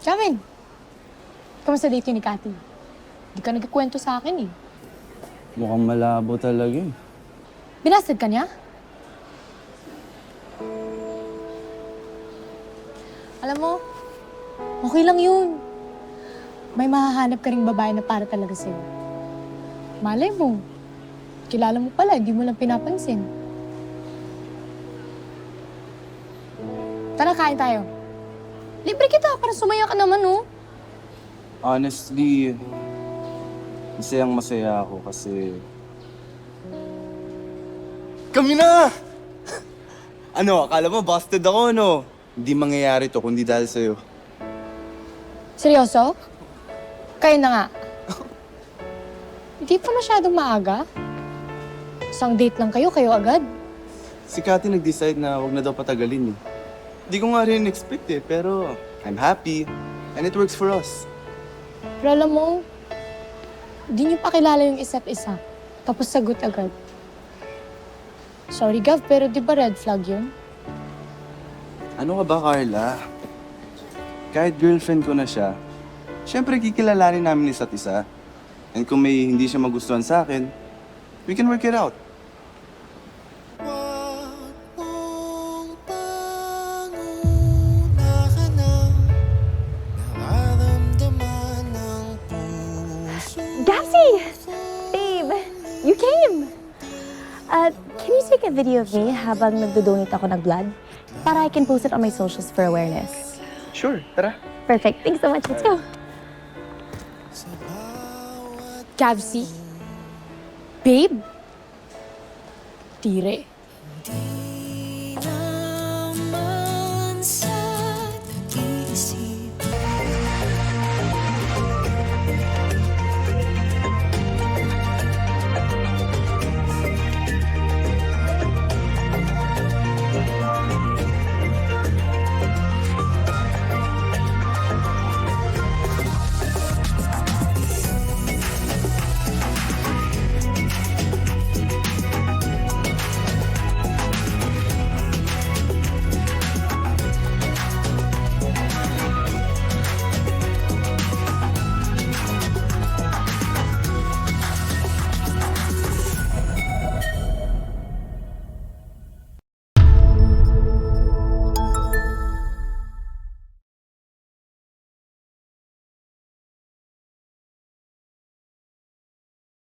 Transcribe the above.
Kevin, kamusta date yun ni Cathy? Di ka nagkikwento sa akin eh. Mukhang malabo talaga eh. Binastad ka niya? Alam mo, okay lang yun. May mahahanap ka ring babae na para talaga sa'yo. Malay mo, kilala mo pala, di mo lang pinapansin. Tara, kain tayo. Libre kita para sumaya ka naman, oh. Honestly, masayang masaya ako kasi... Kami na! Ano, akala mo busted ako, no? Hindi mangyayari to kundi dahil sa'yo. Seryoso? Kayo na nga. Hindi pa masyadong maaga. Isang date lang kayo agad. Si Cathy nag-decide na huwag na daw patagalin eh. Hindi ko nga rin expect eh, pero I'm happy and it works for us. Pero alam mo, hindi niyo pa kilala yung isa't isa. Tapos sagot agad. Sorry, Gav, pero di ba red flag yun? Ano ka ba, Carla? Kahit girlfriend ko na siya, syempre kikilalanin namin isa't isa. And kung may hindi siya magustuhan sa akin, we can work it out. Gabsy! Babe, you came! Can you take a video of me habang nagdo-donate ako ng blood? Para I can post it on my socials for awareness. Sure, tara. Perfect. Thanks so much. Let's go. Gabsy? Babe? Tire.